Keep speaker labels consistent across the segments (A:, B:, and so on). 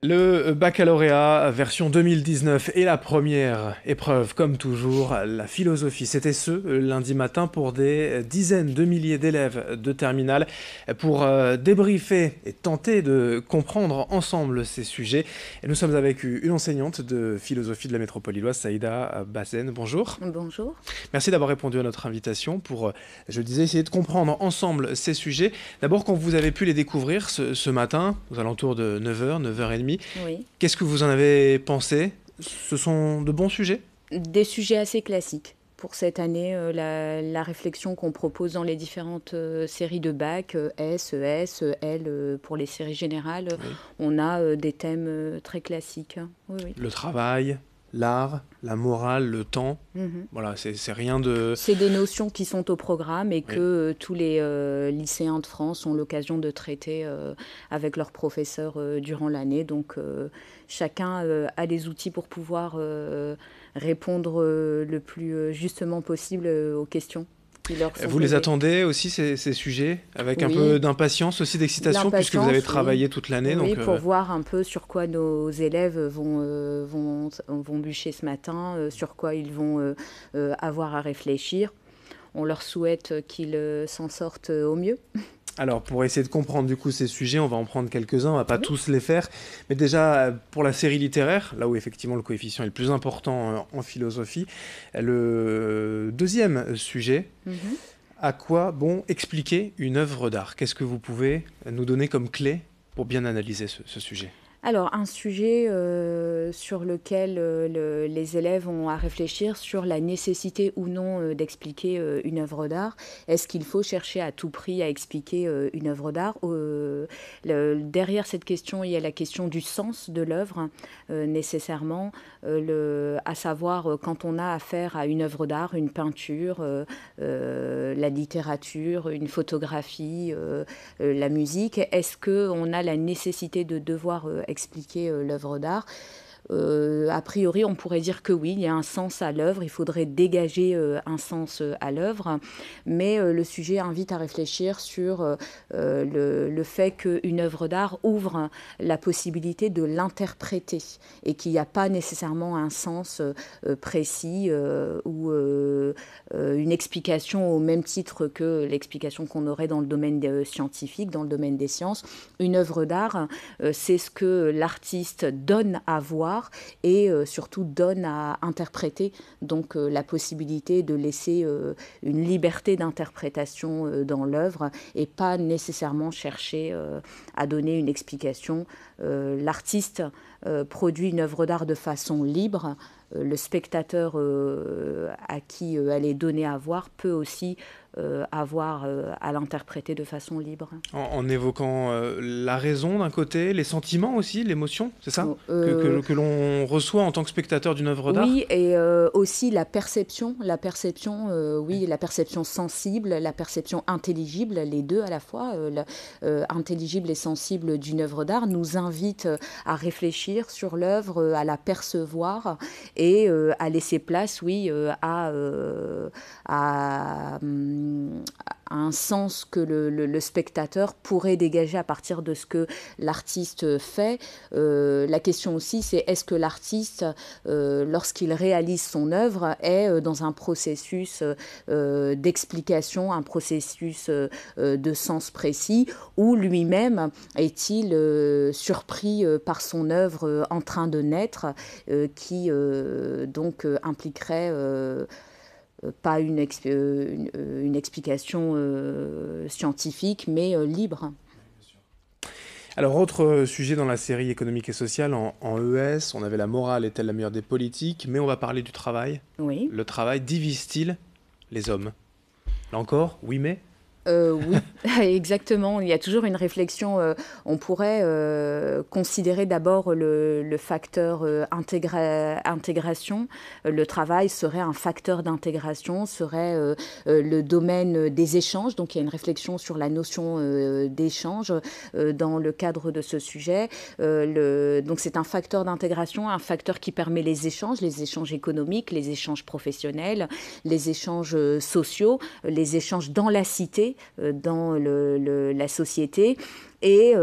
A: Le baccalauréat version 2019 est la première épreuve, comme toujours, la philosophie. C'était lundi matin pour des dizaines de milliers d'élèves de terminale pour débriefer et tenter de comprendre ensemble ces sujets. Et nous sommes avec une enseignante de philosophie de la métropole lilloise, Saïda Bassen. Bonjour.
B: Bonjour.
A: Merci d'avoir répondu à notre invitation pour, je le disais, essayer de comprendre ensemble ces sujets. D'abord, quand vous avez pu les découvrir ce matin, aux alentours de 9h, 9h30,
B: Oui.
A: qu'est-ce que vous en avez pensé? Ce sont de bons sujets?
B: Des sujets assez classiques. Pour cette année, la réflexion qu'on propose dans les différentes séries de bac, S, ES, L, pour les séries générales,
A: Oui.
B: on a des thèmes très classiques. Oui, oui.
A: Le travail, l'art, la morale, le temps.
B: Mhm.
A: Voilà, c'est rien de...
B: C'est des notions qui sont au programme et que
A: Oui.
B: tous les lycéens de France ont l'occasion de traiter avec leurs professeurs durant l'année. Donc chacun a les outils pour pouvoir répondre le plus justement possible aux questions qui leur sont
A: Vous les
B: posées.
A: attendez aussi, ces sujets, avec un peu
B: Oui,
A: d'impatience, aussi d'excitation, puisque vous avez
B: l'impatience, oui.
A: travaillé toute l'année.
B: Oui,
A: Donc,
B: pour voir un peu sur quoi nos élèves vont bûcher ce matin, sur quoi ils vont avoir à réfléchir. On leur souhaite qu'ils s'en sortent au mieux.
A: alors, pour essayer de comprendre du coup ces sujets, on va en prendre quelques-uns, on va pas
B: Oui.
A: tous les faire. Mais déjà, pour la série littéraire, là où effectivement le coefficient est le plus important en philosophie, le deuxième sujet,
B: Mhm.
A: à quoi bon expliquer une œuvre d'art? Qu'est-ce que vous pouvez nous donner comme clé pour bien analyser ce sujet?
B: Alors, un sujet sur lequel les élèves ont à réfléchir sur la nécessité ou non d'expliquer une œuvre d'art. Est-ce qu'il faut chercher à tout prix à expliquer une œuvre d'art? Derrière cette question, il y a la question du sens de l'œuvre, nécessairement, à savoir quand on a affaire à une œuvre d'art, une peinture, la littérature, une photographie, la musique, est-ce qu'on a la nécessité de devoir expliquer l'œuvre d'art? A priori, on pourrait dire que oui, il y a un sens à l'œuvre, il faudrait dégager un sens à l'œuvre, mais le sujet invite à réfléchir sur le fait qu'une œuvre d'art ouvre la possibilité de l'interpréter et qu'il n'y a pas nécessairement un sens précis ou une explication au même titre que l'explication qu'on aurait dans le domaine scientifique, dans le domaine des sciences. Une œuvre d'art, c'est ce que l'artiste donne à voir et surtout donne à interpréter. Donc la possibilité de laisser une liberté d'interprétation dans l'œuvre et pas nécessairement chercher à donner une explication. L'artiste produit une œuvre d'art de façon libre. Le spectateur à qui elle est donnée à voir peut aussi avoir à l'interpréter de façon libre.
A: En évoquant la raison d'un côté, les sentiments aussi, l'émotion, c'est ça?
B: Euh,
A: Que l'on reçoit en tant que spectateur d'une œuvre d'art?
B: Oui, et aussi oui, la perception sensible, la perception intelligible, les deux à la fois, intelligible et sensible d'une œuvre d'art, nous invite à réfléchir sur l'œuvre, à la percevoir et à laisser place, oui, à un sens que le spectateur pourrait dégager à partir de ce que l'artiste fait. La question aussi, c'est est-ce que l'artiste, lorsqu'il réalise son œuvre, est dans un processus d'explication, un processus de sens précis, ou lui-même est-il surpris par son œuvre en train de naître, qui donc impliquerait pas une explication scientifique, mais libre.
A: Alors, autre sujet dans la série économique et sociale, en ES, on avait la morale est-elle la meilleure des politiques, mais on va parler du travail.
B: Oui.
A: Le travail divise-t-il les hommes? Là encore, oui mais?
B: Oui, exactement. Il y a toujours une réflexion. On pourrait considérer d'abord le facteur intégration. Le travail serait un facteur d'intégration, serait le domaine des échanges. Donc il y a une réflexion sur la notion d'échange dans le cadre de ce sujet. Donc c'est un facteur d'intégration, un facteur qui permet les échanges économiques, les échanges professionnels, les échanges sociaux, les échanges dans la cité, dans la société. Et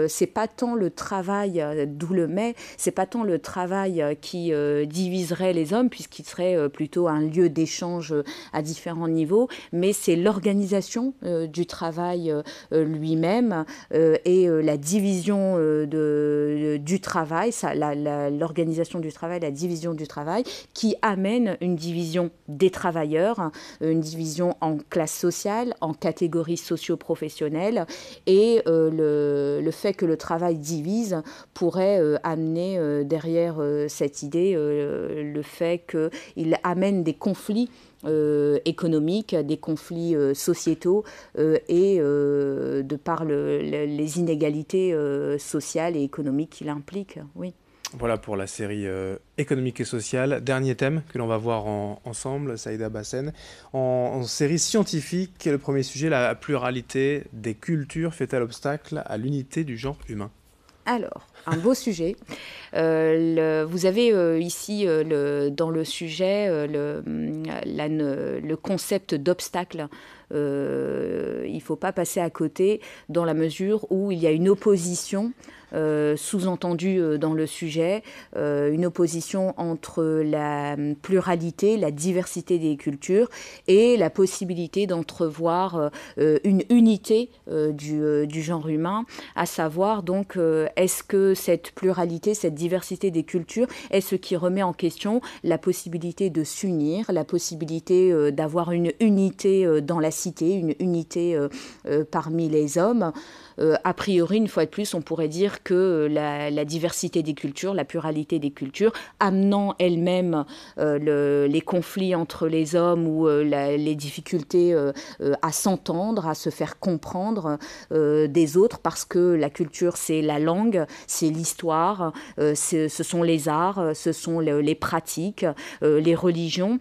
B: c'est pas tant le travail, d'où le mais, c'est pas tant le travail qui diviserait les hommes, puisqu'il serait plutôt un lieu d'échange à différents niveaux, mais c'est l'organisation du travail lui-même et la division du travail, l'organisation du travail, la division du travail, qui amène une division des travailleurs, une division en classe sociale, en catégories socio-professionnelles, et le fait que le travail divise pourrait amener derrière cette idée le fait qu'il amène des conflits économiques, des conflits sociétaux et de par les inégalités sociales et économiques qu'il implique. Oui.
A: Voilà pour la série économique et sociale. Dernier thème que l'on va voir ensemble, Saïda Bassène. En série scientifique, le premier sujet, la pluralité des cultures fait-elle obstacle à l'unité du genre humain?
B: Alors, un beau sujet. Vous avez ici dans le sujet le concept d'obstacle. Il ne faut pas passer à côté dans la mesure où il y a une opposition sous-entendue dans le sujet, une opposition entre la pluralité, la diversité des cultures et la possibilité d'entrevoir une unité du genre humain, à savoir donc est-ce que cette pluralité, cette diversité des cultures est ce qui remet en question la possibilité de s'unir, la possibilité d'avoir une unité dans la cité, une unité parmi les hommes. A priori, une fois de plus, on pourrait dire que la diversité des cultures, la pluralité des cultures, amenant elle-même les conflits entre les hommes ou les difficultés à s'entendre, à se faire comprendre des autres, parce que la culture, c'est la langue, c'est l'histoire, ce sont les arts, ce sont les pratiques, les religions,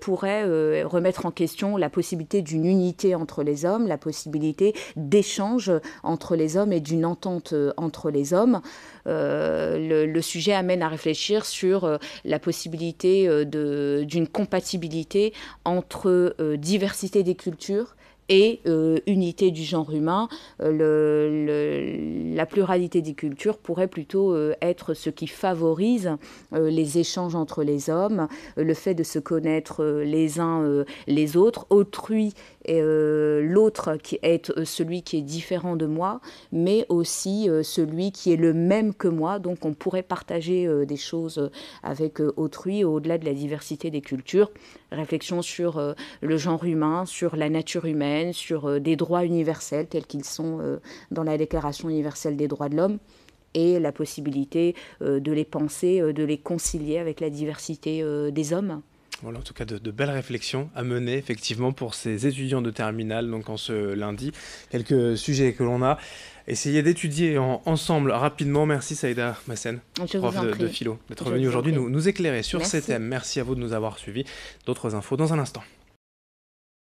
B: pourraient remettre en question la possibilité d'une unité entre les hommes, la possibilité d'échange entre les hommes et d'une entente entre les hommes. Le sujet amène à réfléchir sur la possibilité d'une compatibilité entre diversité des cultures et unité du genre humain. La pluralité des cultures pourrait plutôt être ce qui favorise les échanges entre les hommes, le fait de se connaître les uns les autres, autrui et l'autre qui est celui qui est différent de moi, mais aussi celui qui est le même que moi. Donc on pourrait partager des choses avec autrui au-delà de la diversité des cultures. Réflexion sur le genre humain, sur la nature humaine, sur des droits universels tels qu'ils sont dans la Déclaration universelle des droits de l'homme, et la possibilité de les penser, de les concilier avec la diversité des hommes.
A: Voilà, en tout cas, de belles réflexions à mener, effectivement, pour ces étudiants de terminale, donc en ce lundi. Quelques sujets que l'on a essayé d'étudier ensemble rapidement. Merci Saïda Bassène, prof de philo, d'être venue aujourd'hui nous éclairer sur ces thèmes. Merci à vous de nous avoir suivis. D'autres infos dans un instant.